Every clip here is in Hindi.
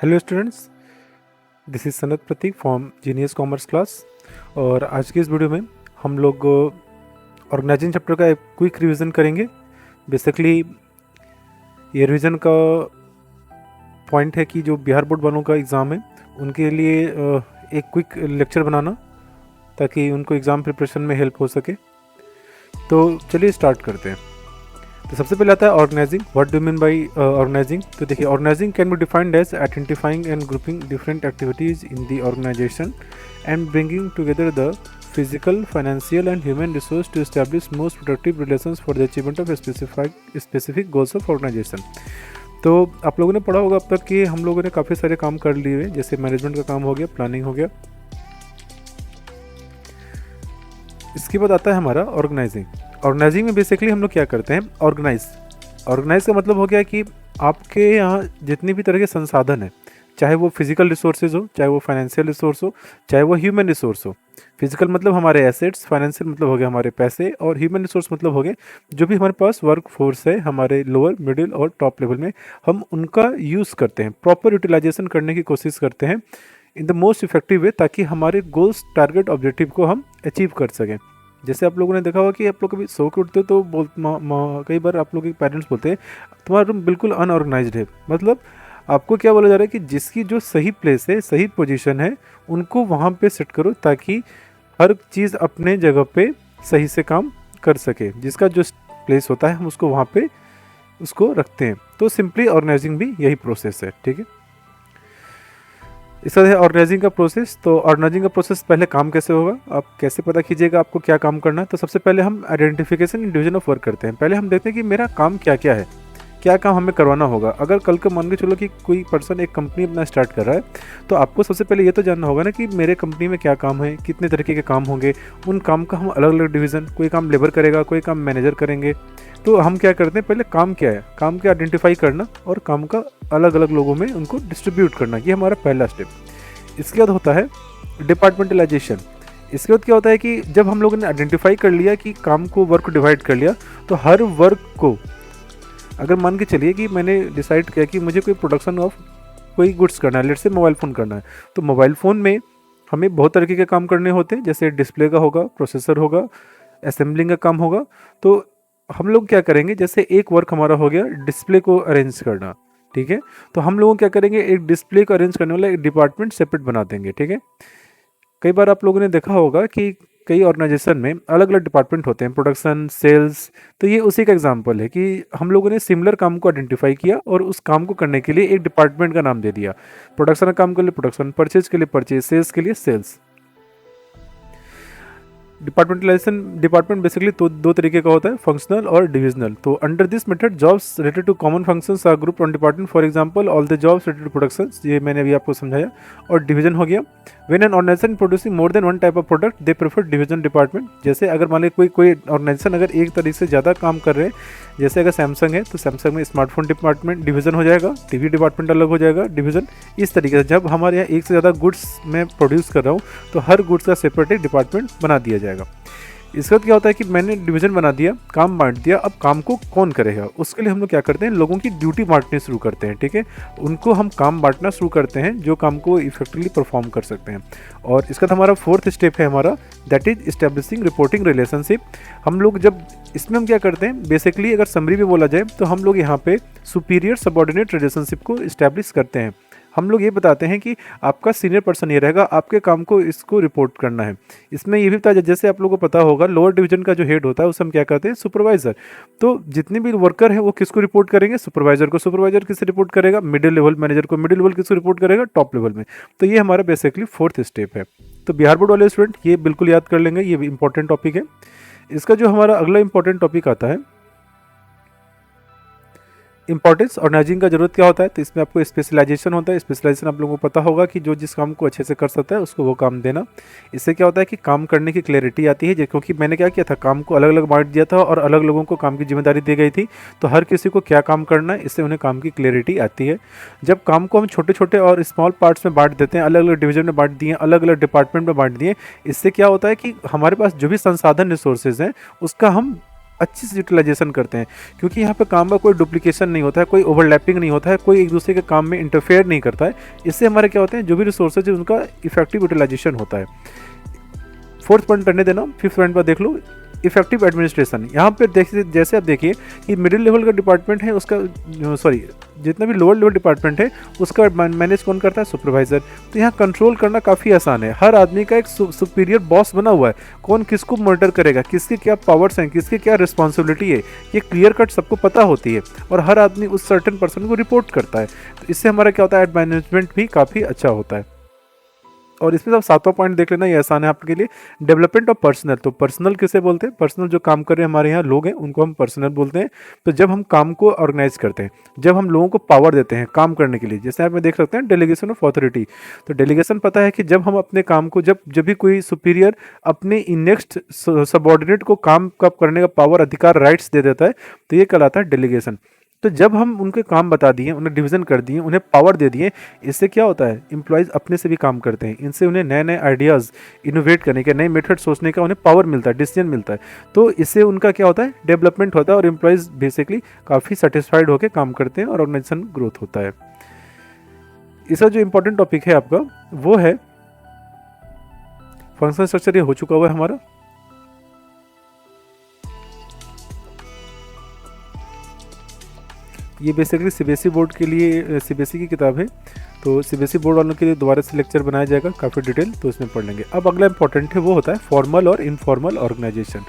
Hello students, this is Sanat Prateek from genius commerce class. और आज की इस वीडियो में हम लोग ऑर्गेनाइजिंग चैप्टर का एक क्विक रिवीजन करेंगे। बेसिकली ये रिवीजन का पॉइंट है कि जो बिहार बोर्ड वालों का एग्ज़ाम है उनके लिए एक क्विक लेक्चर बनाना ताकि उनको एग्ज़ाम प्रिपरेशन में हेल्प हो सके। तो चलिए स्टार्ट करते हैं। तो सबसे पहले आता है organising. What do mean by organising? तो देखिए, organising can be defined as identifying and grouping different activities in the organisation and bringing together the physical, financial and human resource to establish most productive relations for the achievement of specific goals of organization। तो आप लोगों ने पढ़ा होगा अब तक कि हम लोगों ने काफ़ी सारे काम कर लिए हुए, जैसे मैनेजमेंट का काम हो गया, प्लानिंग हो गया। इसके बाद आता है हमारा ऑर्गेनाइजिंग। ऑर्गेनाइजिंग में बेसिकली हम लोग क्या करते हैं? ऑर्गेनाइज का मतलब हो गया कि आपके यहाँ जितनी भी तरह के संसाधन हैं, चाहे वो फिजिकल रिसोर्सेज हो, चाहे वो फाइनेंशियल रिसोर्स हो, चाहे वो ह्यूमन रिसोर्स हो। फिजिकल मतलब हमारे एसेट्स, फाइनेंशियल मतलब हो गया हमारे पैसे, और ह्यूमन रिसोर्स मतलब हो गए जो भी हमारे पास वर्क फोर्स है हमारे लोअर, मिडिल और टॉप लेवल में, हम उनका यूज़ करते हैं, प्रॉपर यूटिलाइजेशन करने की कोशिश करते हैं in the most effective way, ताकि हमारे गोल्स, टारगेट, ऑब्जेक्टिव को हम अचीव कर सकें। जैसे आप लोगों ने देखा होगा कि आप लोग कभी सो के उठते हो तो कई बार आप लोग के पेरेंट्स बोलते हैं तुम्हारा रूम बिल्कुल अनऑर्गेनाइज्ड है। मतलब आपको क्या बोला जा रहा है कि जिसकी जो सही प्लेस है, सही पोजीशन है, उनको वहाँ पे सेट करो ताकि हर चीज़ अपने जगह पे सही से काम कर सके। जिसका जो प्लेस होता है हम उसको वहाँ पे उसको रखते हैं। तो सिंपली ऑर्गेनाइजिंग भी यही प्रोसेस है, ठीक है। इसका है ऑर्गेनाइजिंग का प्रोसेस। तो ऑर्गेनाइजिंग का प्रोसेस पहले काम कैसे होगा, आप कैसे पता कीजिएगा आपको क्या काम करना है? तो सबसे पहले हम identification and division of work करते हैं। पहले हम देखते हैं कि मेरा काम क्या क्या है, क्या काम हमें करवाना होगा। अगर कल को मान के चलो कि कोई पर्सन एक कंपनी अपना स्टार्ट कर रहा है, तो आपको सबसे पहले ये तो जानना होगा ना कि मेरे कंपनी में क्या काम है, कितने तरीके के काम होंगे। उन काम का हम अलग अलग डिवीज़न, कोई काम लेबर करेगा, कोई काम मैनेजर करेंगे। तो हम क्या करते हैं, पहले काम क्या है, काम का आइडेंटिफाई करना और काम का अलग अलग लोगों में उनको डिस्ट्रीब्यूट करना, ये हमारा पहला स्टेप। इसके बाद होता है डिपार्टमेंटलाइजेशन। इसके बाद क्या होता है कि जब हम लोगों ने आइडेंटिफाई कर लिया कि काम को, वर्क को डिवाइड कर लिया, तो हर वर्क को, अगर मान के चलिए कि मैंने डिसाइड किया कि मुझे कोई प्रोडक्शन ऑफ कोई गुड्स करना है, लेट से मोबाइल फ़ोन करना है, तो मोबाइल फ़ोन में हमें बहुत तरीके के काम करने होते हैं। जैसे डिस्प्ले का होगा, प्रोसेसर होगा, असेंबलिंग का काम होगा। तो हम लोग क्या करेंगे, जैसे एक वर्क हमारा हो गया डिस्प्ले को अरेंज करना, ठीक है। तो हम लोग क्या करेंगे, एक डिस्प्ले को अरेंज करने वाला एक डिपार्टमेंट सेपरेट बना देंगे, ठीक है। कई बार आप लोगों ने देखा होगा कि कई ऑर्गेनाइजेशन में अलग अलग डिपार्टमेंट होते हैं, प्रोडक्शन, सेल्स। तो ये उसी का एग्जांपल है कि हम लोगों ने सिमिलर काम को आइडेंटिफाई किया और उस काम को करने के लिए एक डिपार्टमेंट का नाम दे दिया। प्रोडक्शन का काम के लिए प्रोडक्शन, परचेज के लिए परचेज, सेल्स के लिए सेल्स। डिपार्टमेंट बेसिकली दो तरीके का होता है, फंक्शनल और डिविजनल। तो under this method jobs related to common functions are group on department. For example all the jobs related to production, ये मैंने अभी आपको समझाया। और डिवीजन हो गया, when an organisation producing more than one type of product they prefer division department. जैसे अगर मान लीजिए कोई ऑर्गेनाइजेशन अगर एक तरीके से ज़्यादा काम कर रहे हैं, जैसे अगर सैमसंग है तो सैमसंग में स्मार्टफोन डिपार्टमेंट डिवीजन हो जाएगा, टीवी डिपार्टमेंट अलग हो जाएगा डिवीजन। इस तरीके से जब हमारे यहाँ एक से ज़्यादा गुड्स मैं प्रोड्यूस कर रहा हूँ तो हर गुड्स का सेपरेट एक डिपार्टमेंट बना दिया जाएगा। इसके बाद क्या होता है कि मैंने डिवीजन बना दिया, काम बांट दिया। अब काम को कौन करेगा, उसके लिए हम लोग क्या करते हैं, लोगों की ड्यूटी बांटनी शुरू करते हैं, ठीक है। उनको हम काम बांटना शुरू करते हैं जो काम को इफेक्टिवली परफॉर्म कर सकते हैं। और इसका तो हमारा फोर्थ स्टेप है हमारा, that is establishing reporting relationship. हम लोग जब इसमें हम क्या करते हैं, बेसिकली अगर समरी में बोला जाए तो हम लोग यहाँ पे सुपीरियर सबॉर्डिनेट रिलेशनशिप को इस्टेब्लिश करते हैं। हम लोग ये बताते हैं कि आपका सीनियर पर्सन ये रहेगा, आपके काम को इसको रिपोर्ट करना है। इसमें ये भी बताया, जैसे आप लोगों को पता होगा लोअर डिवीजन का जो हेड होता है उसे हम क्या कहते हैं, सुपरवाइजर। तो जितने भी वर्कर हैं वो किसको रिपोर्ट करेंगे, सुपरवाइजर को। सुपरवाइजर किसे रिपोर्ट करेगा, मिडिल लेवल मैनेजर को। मिडिल लेवल किसको रिपोर्ट करेगा, टॉप लेवल में। तो ये हमारा बेसिकली फोर्थ स्टेप है। तो बिहार बोर्ड वाले स्टूडेंट ये बिल्कुल याद कर लेंगे, ये इंपॉर्टेंट टॉपिक है। इसका जो हमारा अगला इंपॉर्टेंट टॉपिक आता है, इंपॉर्टेंस ऑर्गेनाइजिंग का जरूरत क्या होता है। तो इसमें आपको स्पेशलाइजेशन होता है। स्पेशलाइजेशन आप लोगों को पता होगा कि जो जिस काम को अच्छे से कर सकता है उसको वो काम देना। इससे क्या होता है कि काम करने की क्लैरिटी आती है, क्योंकि मैंने क्या किया था, काम को अलग अलग बांट दिया था और अलग लोगों को काम की जिम्मेदारी दी गई थी। तो हर किसी को क्या काम करना है, इससे उन्हें काम की क्लैरिटी आती है। जब काम को हम छोटे छोटे और स्मॉल पार्ट्स में बांट देते हैं, अलग अलग डिवीजन में बांट दिए, अलग अलग डिपार्टमेंट में बांट दिए, इससे क्या होता है कि हमारे पास जो भी संसाधन रिसोर्सेज हैं उसका हम अच्छी से यूटिलाइजेशन करते हैं, क्योंकि यहाँ पे काम का कोई डुप्लीकेशन नहीं होता है, कोई ओवरलैपिंग नहीं होता है, कोई एक दूसरे के काम में इंटरफेयर नहीं करता है। इससे हमारे क्या होते हैं, जो भी रिसोर्सेज है उनका इफेक्टिव यूटिलाइजेशन होता है। फोर्थ पॉइंट करने देना, फिफ्थ पॉइंट पर देख लो, इफेक्टिव एडमिनिस्ट्रेशन। यहाँ पे देखिए, जैसे आप देखिए कि मिडिल लेवल का डिपार्टमेंट है उसका, सॉरी जितना भी लोअर लेवल डिपार्टमेंट है उसका मैनेज कौन करता है, सुपरवाइजर। तो यहाँ कंट्रोल करना काफ़ी आसान है, हर आदमी का एक सुपीरियर बॉस बना हुआ है, कौन किसको मर्डर करेगा, किसके क्या पावर्स हैं, किसकी क्या रिस्पॉन्सिबिलिटी है, ये क्लियर कट सबको पता होती है, और हर आदमी उस सर्टेन पर्सन को रिपोर्ट करता है। तो इससे हमारा क्या होता है, मैनेजमेंट भी काफ़ी अच्छा होता है। और इसमें सब सातवां पॉइंट देख लेना, ये आसान है आपके लिए, डेवलपमेंट ऑफ पर्सनल। तो पर्सनल किसे बोलते हैं, पर्सनल जो काम कर रहे हैं हमारे यहाँ लोग हैं उनको हम पर्सनल बोलते हैं। तो जब हम काम को ऑर्गेनाइज करते हैं, जब हम लोगों को पावर देते हैं काम करने के लिए, जैसे आप में देख सकते हैं डेलीगेशन ऑफ अथॉरिटी। तो डेलीगेशन पता है कि जब हम अपने काम को, जब भी कोई सुपीरियर अपने नेक्स्ट सबऑर्डिनेट को काम करने का पावर, अधिकार, राइट्स दे देता है, तो ये कहलाता है डेलीगेशन। तो जब हम उनके काम बता दिए, उन्हें डिवीजन कर दिए, उन्हें पावर दे दिए, इससे क्या होता है, एम्प्लॉयज़ अपने से भी काम करते हैं, इनसे उन्हें नए नए आइडियाज़ इनोवेट करने के, नए मेथड सोचने का उन्हें पावर मिलता है, डिसीजन मिलता है। तो इससे उनका क्या होता है, डेवलपमेंट होता है, और एम्प्लॉयज़ बेसिकली काफ़ी सेटिस्फाइड होकर काम करते हैं और ऑर्गेनाइजेशन ग्रोथ होता है। इसका जो इंपॉर्टेंट टॉपिक है आपका वो है फंक्शनल स्ट्रक्चर। ये हो चुका हुआ है हमारा। ये बेसिकली सीबीएसई बोर्ड के लिए, सीबीएसई की किताब है, तो सीबीएसई बोर्ड वालों के लिए दोबारा से लेक्चर बनाया जाएगा काफ़ी डिटेल, तो उसमें पढ़ लेंगे। अब अगला इंपॉर्टेंट है वो होता है फॉर्मल और इनफॉर्मल ऑर्गेनाइजेशन।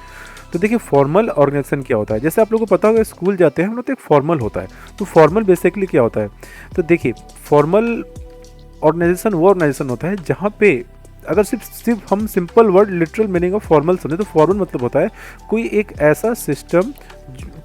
तो देखिए फॉर्मल ऑर्गेनाइजेशन क्या होता है, जैसे आप लोगों को पता होगा स्कूल जाते हैं हम लोग, तो एक फॉर्मल होता है। तो फॉर्मल बेसिकली क्या होता है, तो देखिए फॉर्मल ऑर्गेनाइजेशन वो ऑर्गेनाइजेशन होता है जहाँ पे, अगर सिर्फ हम simple word literal meaning of formal समझे, तो फॉर्मल मतलब होता है कोई एक ऐसा सिस्टम,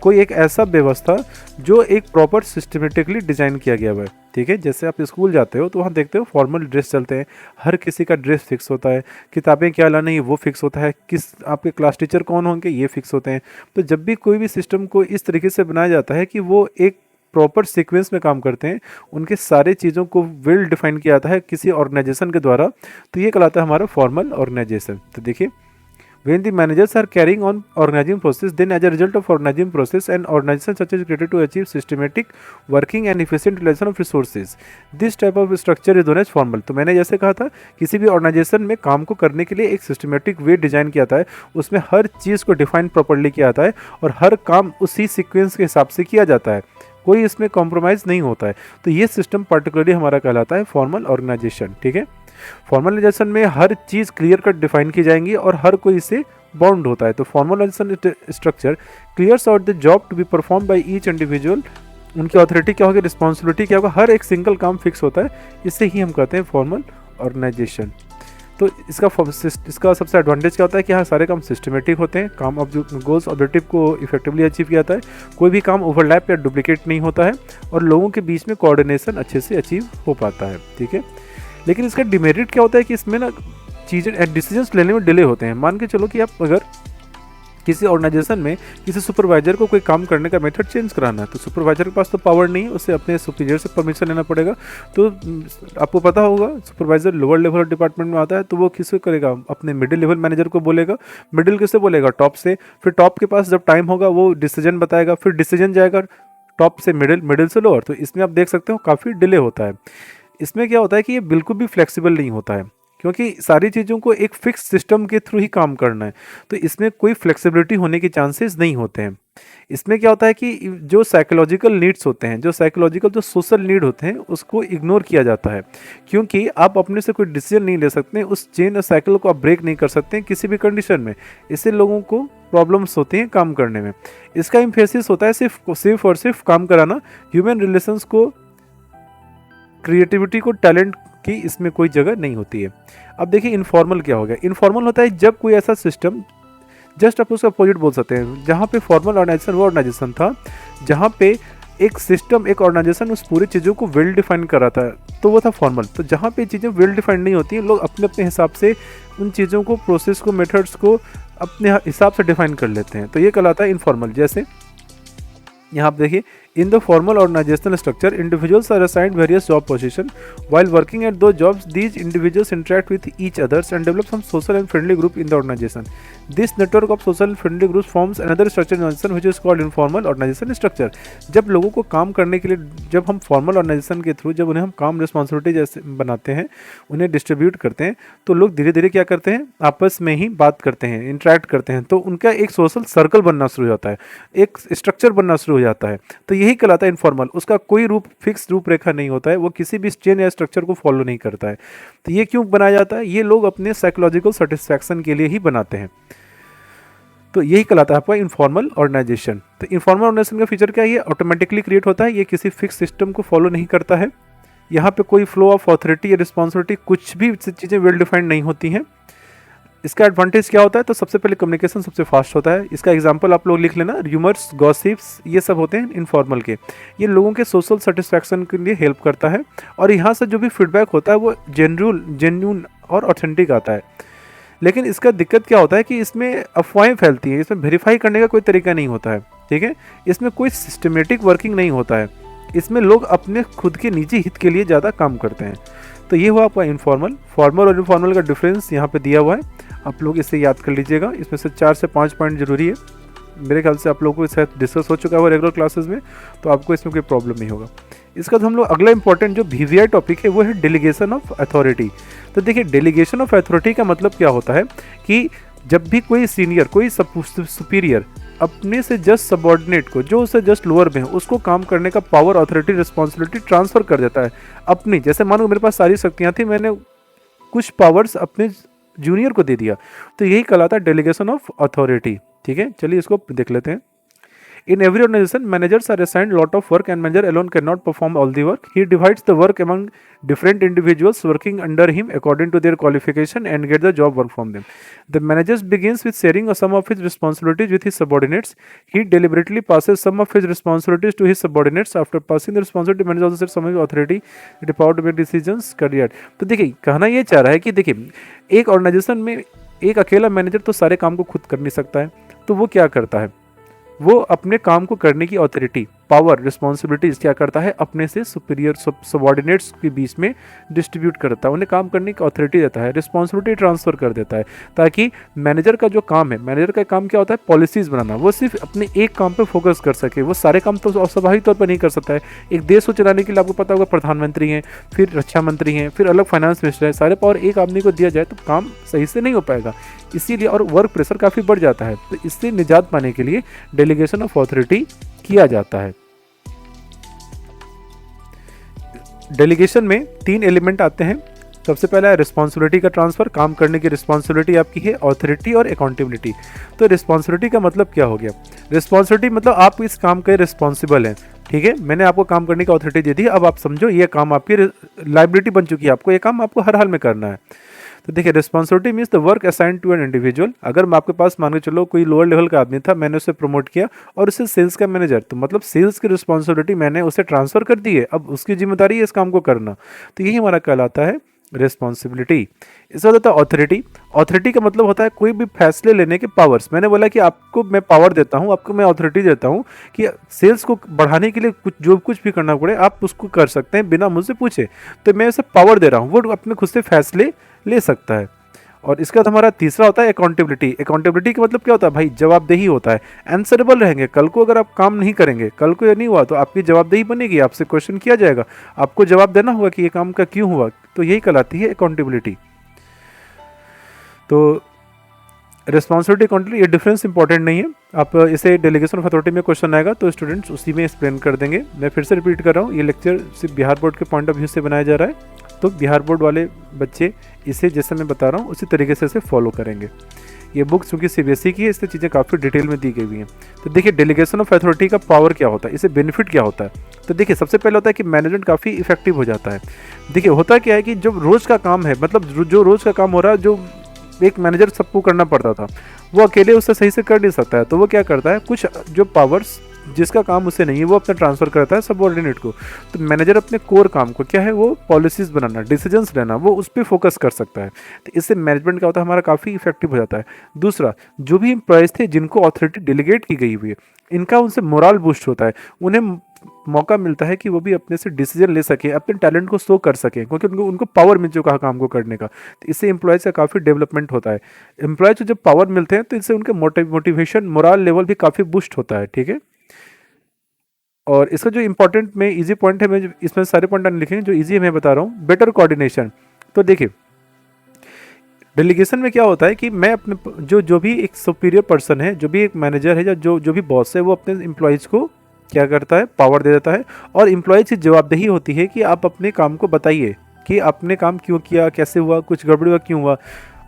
कोई एक ऐसा व्यवस्था जो एक प्रॉपर सिस्टमेटिकली डिजाइन किया गया हुआ है। ठीक है, जैसे आप स्कूल जाते हो तो वहाँ देखते हो फॉर्मल ड्रेस चलते हैं, हर किसी का ड्रेस फिक्स होता है, किताबें क्या लानी है वो फिक्स होता है, किस आपके क्लास टीचर कौन होंगे ये फिक्स होते हैं। तो जब भी कोई भी सिस्टम को इस तरीके से बनाया जाता है कि वो एक प्रॉपर सीक्वेंस में काम करते हैं, उनके सारे चीज़ों को वेल डिफाइन किया जाता है किसी ऑर्गेनाइजेशन के द्वारा, तो ये कहलाता है हमारा फॉर्मल ऑर्गेनाइजेशन। तो देखिए, when the managers are carrying on organizing process, then as a result of organizing process an organization such as created to achieve systematic working and efficient utilization of resources, this type of structure is known as formal। तो मैंने जैसे कहा था, किसी भी ऑर्गेनाइजेशन में काम को करने के लिए एक सिस्टमेटिक वे डिजाइन किया जाता है, उसमें हर चीज़ को डिफाइन प्रॉपर्ली किया जाता है और हर काम उसी सीक्वेंस के हिसाब से किया जाता है, कोई इसमें कॉम्प्रोमाइज़ नहीं होता है। तो ये सिस्टम पर्टिकुलरली हमारा कहलाता है फॉर्मल ऑर्गेनाइजेशन। ठीक है, फॉर्मलाइजेशन में हर चीज़ क्लियर कट डिफाइन की जाएंगी और हर कोई इससे बाउंड होता है। तो formalisation structure clears out the job to be perform by each individual, उनकी अथॉरिटी क्या होगी, रिस्पॉन्सिबिलिटी क्या होगा, हर एक सिंगल काम फिक्स होता है, इससे ही हम कहते हैं फॉर्मल ऑर्गेनाइजेशन। तो इसका सबसे एडवांटेज क्या होता है कि हाँ सारे काम सिस्टमेटिक होते हैं, काम गोल्स ऑब्जेक्टिव को इफेक्टिवली अचीव किया जाता है, कोई भी काम ओवरलैप या डुप्लीकेट नहीं होता है और लोगों के बीच में कोऑर्डिनेशन अच्छे से अचीव हो पाता है। ठीक है, लेकिन इसका डिमेरिट क्या होता है कि इसमें ना चीज़ें, डिसीजंस लेने में डिले होते हैं। मान के चलो कि आप अगर किसी ऑर्गेनाइजेशन में किसी सुपरवाइजर को कोई काम करने का मेथड चेंज कराना है, तो सुपरवाइजर के पास तो पावर नहीं है, उसे अपने सुपीरियर से परमिशन लेना पड़ेगा। तो आपको पता होगा सुपरवाइजर लोअर लेवल डिपार्टमेंट में आता है, तो वो किसको करेगा, अपने मिडिल लेवल मैनेजर को बोलेगा, मिडिल किससे बोलेगा, टॉप से, फिर टॉप के पास जब टाइम होगा वो डिसीजन बताएगा, फिर डिसीजन जाएगा टॉप से मिडिल, मिडिल से लोअर। तो इसमें आप देख सकते हो काफ़ी डिले होता है। इसमें क्या होता है कि ये बिल्कुल भी फ्लेक्सिबल नहीं होता है, क्योंकि सारी चीज़ों को एक फिक्स सिस्टम के थ्रू ही काम करना है, तो इसमें कोई फ्लेक्सिबिलिटी होने के चांसेस नहीं होते हैं। इसमें क्या होता है कि जो साइकोलॉजिकल नीड्स होते हैं, जो सोशल नीड होते हैं, उसको इग्नोर किया जाता है, क्योंकि आप अपने से कोई डिसीजन नहीं ले सकते, उस चेन और साइकिल को आप ब्रेक नहीं कर सकते किसी भी कंडीशन में। इससे लोगों को प्रॉब्लम्स होती हैं काम करने में। इसका इम्फेसिस होता है सिर्फ और सिर्फ काम कराना, ह्यूमन रिलेशंस को, क्रिएटिविटी को, टैलेंट की इसमें कोई जगह नहीं होती है। अब देखिए इनफॉर्मल क्या हो गया। इनफॉर्मल होता है जब कोई ऐसा सिस्टम, जस्ट आप उसका अपोजिट बोल सकते हैं, जहाँ पे फॉर्मल ऑर्गेनाइजेशन वो ऑर्गेनाइजेशन था जहाँ पे एक सिस्टम, एक ऑर्गेनाइजेशन उस पूरी चीज़ों को वेल डिफाइन कर रहा था, तो वो था फॉर्मल। तो जहाँ पे चीज़ें वेल डिफाइंड नहीं होती हैं, लोग अपने अपने हिसाब से उन चीज़ों को, प्रोसेस को, मेथड्स को अपने हिसाब से डिफाइन कर लेते हैं, तो ये कहलाता है इनफॉर्मल। जैसे यहाँ आप देखिए, in the formal organisational structure individuals are assigned various job position while working at those jobs these individuals interact with each others and develop some social and friendly group in the organisation. This network of social friendly groups forms another structure organisation which is called informal organisation structure. जब लोगों को काम करने के लिए, जब हम फॉर्मल ऑर्गेनाइजेशन के थ्रू जब उन्हें हम काम रिस्पॉन्सिबिलिटी जैसे बनाते हैं, उन्हें डिस्ट्रीब्यूट करते हैं, तो लोग धीरे धीरे क्या करते हैं, आपस में ही बात करते हैं, इंटरेक्ट करते हैं, तो उनका एक सोशल सर्कल बनना शुरू हो जाता है, एक स्ट्रक्चर बनना शुरू हो जाता है. तो यही कहलाता है इनफॉर्मल. उसका कोई फिक्स रूपरेखा नहीं होता है, वो किसी भी चेन या स्ट्रक्चर को फॉलो नहीं करता है. तो ये क्यों बनाया जाता है? ये लोग अपने साइकोलॉजिकल सेटिस्फैक्शन के लिए ही बनाते हैं. तो यही कहलाता है आपका इनफॉर्मल ऑर्गेनाइजेशन. तो इनफॉर्मल ऑर्गेनाइजेशन का फीचर क्या है? ये ऑटोमेटिकली क्रिएट होता है, ये किसी फिक्स सिस्टम को फॉलो नहीं करता है. यहाँ पे कोई फ्लो ऑफ अथॉरिटी या रिस्पॉन्सिबिलिटी, कुछ भी चीज़ें वेल डिफाइंड नहीं होती हैं. इसका एडवांटेज क्या होता है? तो सबसे पहले कम्युनिकेशन सबसे फास्ट होता है. इसका एग्जांपल आप लोग लिख लेना, र्यूमर्स, गॉसिप्स, ये सब होते हैं इनफॉर्मल के. ये लोगों के सोशल सेटिस्फैक्शन के लिए हेल्प करता है, और यहाँ से जो भी फीडबैक होता है वो जेन्यून और ऑथेंटिक आता है. लेकिन इसका दिक्कत क्या होता है कि इसमें अफवाहें फैलती हैं, इसमें वेरीफाई करने का कोई तरीका नहीं होता है. ठीक है, इसमें कोई सिस्टमेटिक वर्किंग नहीं होता है. इसमें लोग अपने खुद के निजी हित के लिए ज़्यादा काम करते हैं. तो ये हुआ आपका इनफॉर्मल. फॉर्मल और इनफॉर्मल का डिफरेंस यहाँ पे दिया हुआ है, आप लोग इसे याद कर लीजिएगा. इसमें से 4 से 5 पॉइंट जरूरी है. मेरे ख्याल से आप लोगों को शायद डिस्कस हो चुका है रेगुलर क्लासेस में, तो आपको इसमें कोई प्रॉब्लम नहीं होगा. इसका हम लोग अगला इंपॉर्टेंट जो VVI टॉपिक है वो है डेलीगेशन ऑफ अथॉरिटी. तो देखिए, डेलीगेशन ऑफ अथॉरिटी का मतलब क्या होता है कि जब भी कोई सीनियर, कोई सुपीरियर अपने से जस्ट सबॉर्डिनेट को, जो उससे जस्ट लोअर में है, उसको काम करने का पावर, अथॉरिटी, रिस्पॉन्सिबिलिटी ट्रांसफर कर देता है अपनी. जैसे मानो मेरे पास सारी शक्तियाँ थी, मैंने कुछ पावर्स अपने जूनियर को दे दिया, तो यही कहलाता है डेलीगेशन ऑफ अथॉरिटी. ठीक है, चलिए इसको देख लेते हैं. In every organization, managers are assigned lot of work and manager alone cannot perform all the work. He divides the work among different individuals working under him according to their qualification and get the job work from them. The manager begins with sharing some of his responsibilities with his subordinates. He deliberately passes some of his responsibilities to his subordinates. After passing the responsibility, manager also sets some of his authority, the power to make decisions, career. तो देखिए, कहना ये चाह रहा है कि देखिए, एक ऑर्गेनाइजेशन में एक अकेला मैनेजर तो सारे काम को खुद कर नहीं सकता है. तो वो क्या करता है? वो अपने काम को करने की अथॉरिटी, पावर, रिस्पॉन्सिबिलिटीज क्या करता है? अपने से सुपीरियर सबॉर्डिनेट्स के बीच में डिस्ट्रीब्यूट करता है, उन्हें काम करने की अथॉरिटी देता है, रिस्पॉन्सिबिलिटी ट्रांसफर कर देता है, ताकि मैनेजर का जो काम है, मैनेजर का काम क्या होता है? पॉलिसीज बनाना. वो सिर्फ अपने एक काम पे फोकस कर सके. वो सारे काम तो स्वाभाविक तौर पर नहीं कर सकता है. एक देश को चलाने के लिए आपको पता होगा प्रधानमंत्री हैं, फिर रक्षा मंत्री हैं, फिर अलग फाइनेंस मिनिस्टर है. सारे पावर एक आदमी को दिया जाए तो काम सही से नहीं हो पाएगा. इसीलिए, और वर्क प्रेशर काफ़ी बढ़ जाता है. तो इससे निजात पाने के लिए डेलीगेशन ऑफ अथॉरिटी किया जाता है. डेलीगेशन में 3 एलिमेंट आते हैं. सबसे पहला है रिस्पॉन्सिबिलिटी का ट्रांसफर. काम करने की रिस्पॉन्सिबिलिटी आपकी है, ऑथोरिटी और अकाउंटेबिलिटी. तो रिस्पॉन्सिबिलिटी का मतलब क्या हो गया? रिस्पॉन्सिबिलिटी मतलब आप इस काम के रिस्पॉन्सिबल हैं. ठीक है, मैंने आपको काम करने की ऑथोरिटी दे दी, अब आप समझो ये काम आपकी लाइबिलिटी बन चुकी है, आपको ये काम आपको हर हाल में करना है. तो देखिए, responsibility means the work assigned to an individual. अगर मैं आपके पास मान के चलो कोई लोअर लेवल का आदमी था, मैंने उसे प्रमोट किया और उसे सेल्स का मैनेजर, तो मतलब सेल्स की रिस्पॉन्सिबिलिटी मैंने उसे ट्रांसफर कर दी है, अब उसकी जिम्मेदारी है इस काम को करना. तो यही हमारा कहलाता है रिस्पॉन्सिबिलिटी. इसका होता है ऑथोरिटी. ऑथोरिटी का मतलब होता है कोई भी फैसले लेने के पावर्स. मैंने बोला कि आपको मैं पावर देता हूँ, आपको मैं ऑथोरिटी देता हूँ कि सेल्स को बढ़ाने के लिए जो कुछ भी करना पड़े आप उसको कर सकते हैं बिना मुझसे पूछे. तो मैं उसे पावर दे रहा हूँ, वो अपने खुद से फैसले ले सकता है. और इसका तो हमारा तीसरा होता है अकाउंटेबिलिटी. अकाउंटेबिलिटी का मतलब क्या होता है भाई? जवाबदेही होता है. आंसरेबल रहेंगे. कल को अगर आप काम नहीं करेंगे, कल को ये नहीं हुआ, तो आपकी जवाबदेही बनेगी, आपसे क्वेश्चन किया जाएगा, आपको जवाब देना होगा कि ये काम का क्यों हुआ. तो यही कहलाती है अकाउंटेबिलिटी. तो रिस्पॉन्सिबिलिटी, अकाउंटेबिलिटी, ये डिफरेंस इंपॉर्टेंट नहीं है. आप इसे डेलीगेशन ऑफ अथॉरिटी में क्वेश्चन आएगा तो स्टूडेंट्स उसी में एक्सप्लेन कर देंगे. मैं फिर से रिपीट कर रहा हूँ, ये लेक्चर सिर्फ बिहार बोर्ड के पॉइंट ऑफ व्यू से बनाया जा रहा है. तो बिहार बोर्ड वाले बच्चे इसे जैसे मैं बता रहा हूँ उसी तरीके से इसे फॉलो करेंगे. ये बुक चूँकि CBSE की है, इसलिए चीज़ें काफ़ी डिटेल में दी गई हुई हैं. तो देखिए, डेलीगेशन ऑफ अथॉरिटी का पावर क्या होता है, इसे बेनिफिट क्या होता है. तो देखिए, सबसे पहले होता है कि मैनेजमेंट काफ़ी इफेक्टिव हो जाता है. देखिए, होता क्या है कि जब रोज़ का काम है, मतलब जो रोज़ का काम हो रहा है, जो एक मैनेजर सबको करना पड़ता था, वो अकेले उससे सही से कर नहीं सकता है. तो वो क्या करता है, कुछ जो पावर्स जिसका काम उसे नहीं है वो अपना ट्रांसफ़र करता है सबऑर्डिनेट को। तो मैनेजर अपने कोर काम को क्या है, वो पॉलिसीज़ बनाना, डिसीजंस लेना, वो उस पर फोकस कर सकता है। तो इससे मैनेजमेंट क्या होता है, हमारा काफ़ी इफेक्टिव हो जाता है। दूसरा, जो भी एम्प्लॉयज़ थे जिनको अथॉरिटी डेलीगेट की गई हुई है, इनका उनसे मोरल बूस्ट होता है। उन्हें मौका मिलता है कि वो भी अपने से डिसीजन ले सकें, अपने टैलेंट को शो कर सकें, क्योंकि उनको उनको पावर मिल चुका है काम को करने का। तो इससे एम्प्लॉयज़ का काफ़ी डेवलपमेंट होता है। एम्प्लॉयज़ को जब पावर मिलते हैं तो इससे उनके मोटिवेशन, मोरल लेवल भी काफ़ी बूस्ट होता है, ठीक है। और इसका जो इंपॉर्टेंट में इजी पॉइंट है, मैं इसमें सारे पॉइंट नहीं लिखेंगे, जो इजी है मैं बता रहा हूँ। Better coordination. तो देखिए, डेलीगेशन में क्या होता है कि मैं अपने जो भी एक सुपीरियर पर्सन है, जो भी एक मैनेजर है या जो भी बॉस है, वो अपने एम्प्लॉयज़ को क्या करता है, पावर दे देता है। और एम्प्लॉयज़ की जवाबदेही होती है कि आप अपने काम को बताइए कि आपने काम क्यों किया, कैसे हुआ, कुछ गड़बड़ी हुआ, क्यों हुआ।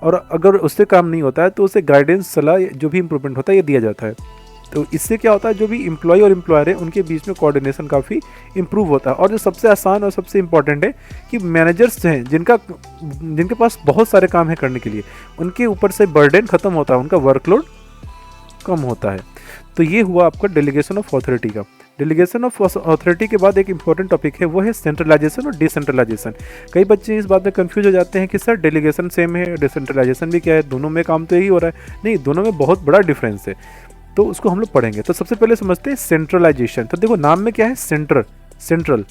और अगर उससे काम नहीं होता है तो उसे गाइडेंस, सलाह, जो भी इम्प्रूवमेंट होता है ये दिया जाता है। तो इससे क्या होता है, जो भी एम्प्लॉय और एम्प्लॉयर है उनके बीच में कोऑर्डिनेशन काफ़ी इंप्रूव होता है। और जो सबसे आसान और सबसे इम्पॉर्टेंट है कि मैनेजर्स हैं जिनके पास बहुत सारे काम है करने के लिए, उनके ऊपर से बर्डन ख़त्म होता है, उनका वर्कलोड कम होता है। तो ये हुआ आपका डेलीगेशन ऑफ अथॉरिटी का। डेलीगेशन ऑफ अथॉरिटी के बाद एक इंपॉर्टेंट टॉपिक है, वो है सेंट्रलाइजेशन और डिसेंट्रलाइजेशन। कई बच्चे इस बात में कंफ्यूज हो जाते हैं कि सर डेलीगेशन सेम है, डिसेंट्रलाइजेशन भी क्या है, दोनों में काम तो यही हो रहा है। नहीं, दोनों में बहुत बड़ा डिफरेंस है। तो उसको हम लोग पढ़ेंगे। तो सबसे पहले समझते हैं सेंट्रलाइजेशन। तो देखो, नाम में क्या है, सेंट्रल।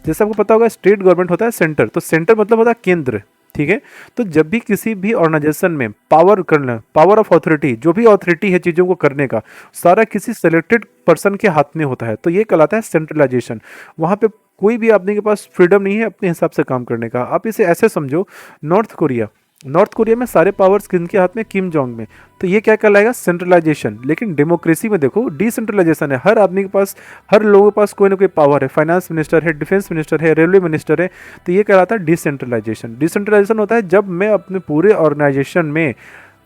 जैसे आपको पता होगा स्टेट गवर्नमेंट होता है सेंटर, तो सेंटर मतलब होता है केंद्र, ठीक है। तो जब भी किसी भी ऑर्गेनाइजेशन में पावर करना, पावर ऑफ अथॉरिटी, जो भी अथॉरिटी है चीज़ों को करने का, सारा किसी सेलेक्टेड पर्सन के हाथ में होता है, तो ये कहलाता है सेंट्रलाइजेशन। वहाँ पे कोई भी आदमी के पास फ्रीडम नहीं है अपने हिसाब से काम करने का। आप इसे ऐसे समझो, नॉर्थ कोरिया में सारे पावर्स किनके हाथ में, किम जोंग में। तो ये क्या कहलाएगा, सेंट्रलाइजेशन। लेकिन डेमोक्रेसी में देखो डिसेंट्रलाइजेशन है, हर आदमी के पास, हर लोगों के पास कोई ना कोई पावर है, फाइनेंस मिनिस्टर है, डिफेंस मिनिस्टर है, रेलवे मिनिस्टर है। तो ये कहलाता है डिसेंट्रलाइजेशन। डिसेंट्रलाइजेशन होता है जब मैं अपने पूरे ऑर्गेनाइजेशन में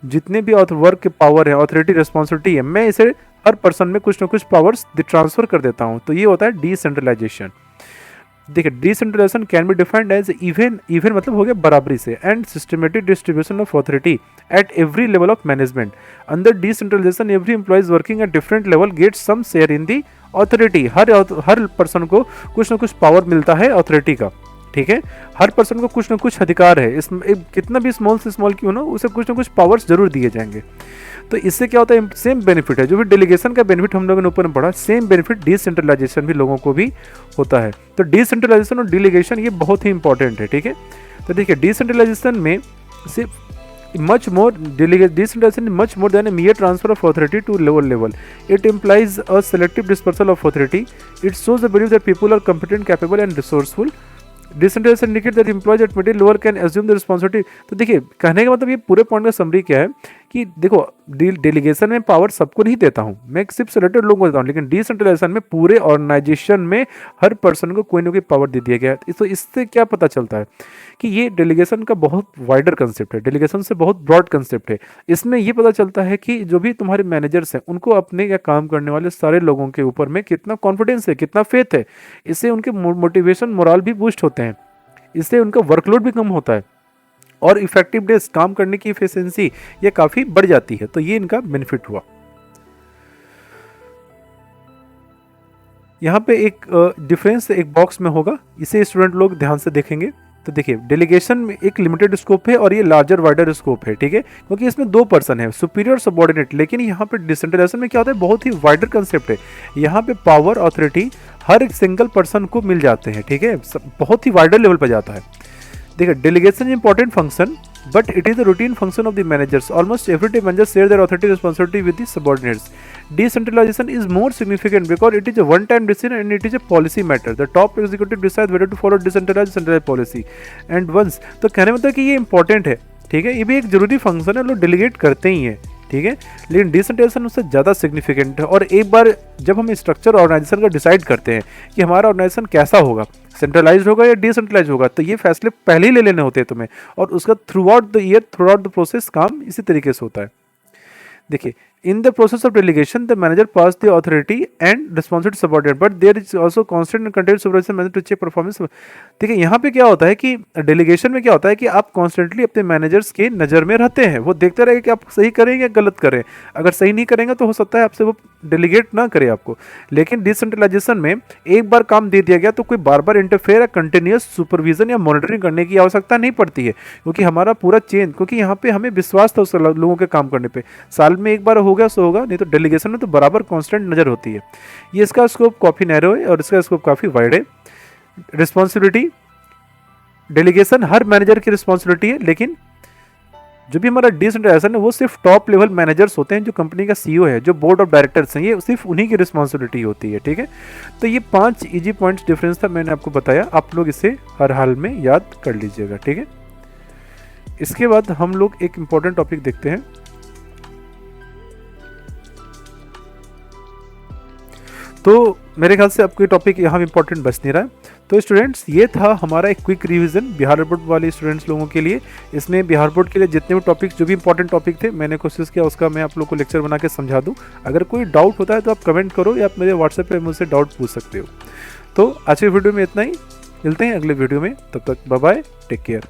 जितने भी वर्क के पावर है, अथॉरिटी, रिस्पॉन्सिबिलिटी है, मैं इसे हर पर्सन में कुछ ना कुछ पावर्स ट्रांसफर कर देता हूँ। तो ये होता है डिसेंट्रलाइजेशन। देखिए, decentralisation can be defined as even मतलब हो गया बराबरी से, and systematic distribution of authority at every level of management. Under decentralisation every employees working at different level get some share in the authority. हर पर्सन को कुछ ना कुछ पावर मिलता है अथॉरिटी का, ठीक है। हर पर्सन को कुछ ना कुछ अधिकार है, इस कितना भी स्मॉल से स्मॉल क्यों ना, उसे कुछ ना कुछ पावर्स जरूर दिए जाएंगे। तो इससे क्या होता है, सेम बेनिफिट है, जो भी डेलीगेशन का बेनिफिट हम लोगों ने ऊपर में पढ़ा, सेम बेनिफिट डिसेंट्रलाइजेशन भी लोगों को भी होता है। तो डिसेंट्रलाइजेशन और डेलीगेशन ये बहुत ही इंपॉर्टेंट है, ठीक है। तो देखिए, डिसेंट्रलाइजेशन में सिर्फ decentralization is much more than a mere transfer of authority to lower level. It implies a selective dispersal of authority. It shows the belief that people are competent, capable and resourceful. Decentralisation indicate that employees at middle lower can assume the responsibility. तो देखिए, कहने का मतलब ये पूरे पॉइंट का समरी क्या है कि देखो, डेलीगेशन में पावर सबको नहीं देता हूँ, मैं सिर्फ सिलेक्टेड लोगों को देता हूँ। लेकिन डिसेंट्रलाइजेशन में पूरे ऑर्गेनाइजेशन में हर पर्सन को कोई ना कोई पावर दे दिया गया है। तो इससे क्या पता चलता है कि ये डेलीगेशन का बहुत वाइडर कंसेप्ट है, डेलीगेशन से बहुत ब्रॉड कंसेप्ट है। इसमें ये पता चलता है कि जो भी तुम्हारे मैनेजर्स हैं उनको अपने या काम करने वाले सारे लोगों के ऊपर में कितना कॉन्फिडेंस है, कितना फेथ है। इससे उनके मोटिवेशन, मोरल भी बूस्ट होते हैं, इससे उनका वर्कलोड भी कम होता है और इफेक्टिवनेस, काम करने की एफिशिएंसी ये काफ़ी बढ़ जाती है। तो ये इनका बेनिफिट हुआ। यहाँ पे एक डिफरेंस एक बॉक्स में होगा, इसे स्टूडेंट लोग ध्यान से देखेंगे। तो देखिए, डेलीगेशन में एक लिमिटेड स्कोप है और ये लार्जर वाइडर स्कोप है, ठीक है, क्योंकि इसमें दो पर्सन है, सुपीरियर, सबऑर्डिनेट। लेकिन यहाँ पे डिसेंट्रलाइजेशन में क्या होता है, बहुत ही वाइडर कंसेप्ट है। यहाँ पे पावर, अथॉरिटी हर एक सिंगल पर्सन को मिल जाते हैं, ठीक है, बहुत ही वाइडर लेवल पर जाता है। देखिए, delegation important function, but it is a routine function of the managers. Almost every day managers share their authority responsibility with the subordinates. Decentralization is more significant because it is a one-time decision and it is a policy matter. The top executive decides whether to follow decentralized policy. And once, तो कहने में मतलब कि ये इंपॉर्टेंट है, ठीक है, ये भी एक जरूरी फंक्शन है, लोग डेलीगेट करते ही हैं, ठीक है। लेकिन डिसेंट्रलाइजेशन उससे ज़्यादा सिग्निफिकेंट है। और एक बार जब हम स्ट्रक्चर ऑर्गेनाइजेशन का डिसाइड करते हैं कि हमारा ऑर्गेनाइजेशन कैसा होगा, सेंट्रलाइज होगा या डिसेंट्रलाइज होगा, तो ये फैसले पहले ही ले लेने होते हैं तुम्हें, और उसका through out the year, through out the process काम इसी तरीके से होता है। देखिए, In the process of delegation, the manager pass the authority and responsibility to subordinate, but there is also constant and continuous supervision manager to check performance. ठीक है, यहाँ पे क्या होता है कि डेलीगेशन में क्या होता है कि आप कॉन्स्टेंटली अपने मैनेजर्स के नज़र में रहते हैं, वो देखते रहेंगे कि आप सही करें या गलत करें। अगर सही नहीं करेंगे तो हो सकता है आपसे वो डेलीगेट ना करे आपको। लेकिन डिसेंट्रलाइजेशन में एक बार काम दे दिया गया तो कोई बार बार इंटरफेयर या कंटिन्यूस सुपरविजन या मॉनिटरिंग करने की आवश्यकता नहीं पड़ती है, क्योंकि हमारा पूरा चेन, क्योंकि यहाँ पे हमें विश्वास था उस लोगों के काम करने पे। साल में एक बार हो गया सो होगा, नहीं तो डेलीगेशन में तो बराबर कांस्टेंट नज़र होती है। ये इसका स्कोप काफ़ी नैरो है और इसका स्कोप काफ़ी वाइड है। रिस्पॉन्सिबिलिटी, डेलीगेशन हर मैनेजर की रिस्पॉन्सिबिलिटी है, लेकिन जो भी हमारा डिसेंट्रलाइजेशन है वो सिर्फ टॉप लेवल मैनेजर्स होते हैं, जो कंपनी का सीईओ है, जो बोर्ड ऑफ डायरेक्टर्स हैं, ये सिर्फ उन्हीं की रिस्पॉन्सिबिलिटी होती है। ठीक है, तो ये 5 इजी पॉइंट्स डिफरेंस था, मैंने आपको बताया, आप लोग इसे हर हाल में याद कर लीजिएगा। ठीक है, इसके बाद हम लोग एक इंपॉर्टेंट टॉपिक देखते हैं। तो मेरे ख्याल से आपको ये टॉपिक यहाँ इंपॉर्टेंट बच नहीं रहा है। तो स्टूडेंट्स, ये था हमारा एक क्विक रिवीजन बिहार बोर्ड वाले स्टूडेंट्स लोगों के लिए। इसमें बिहार बोर्ड के लिए जितने भी टॉपिक्स, जो भी इंपॉर्टेंट टॉपिक थे, मैंने कोशिश किया उसका मैं आप लोग को लेक्चर बना के समझा दूँ। अगर कोई डाउट होता है तो आप कमेंट करो या आप मेरे व्हाट्सएप पे मुझसे डाउट पूछ सकते हो। तो आज की वीडियो में इतना ही, मिलते हैं अगले वीडियो में, तब तक बाय बाय, टेक केयर।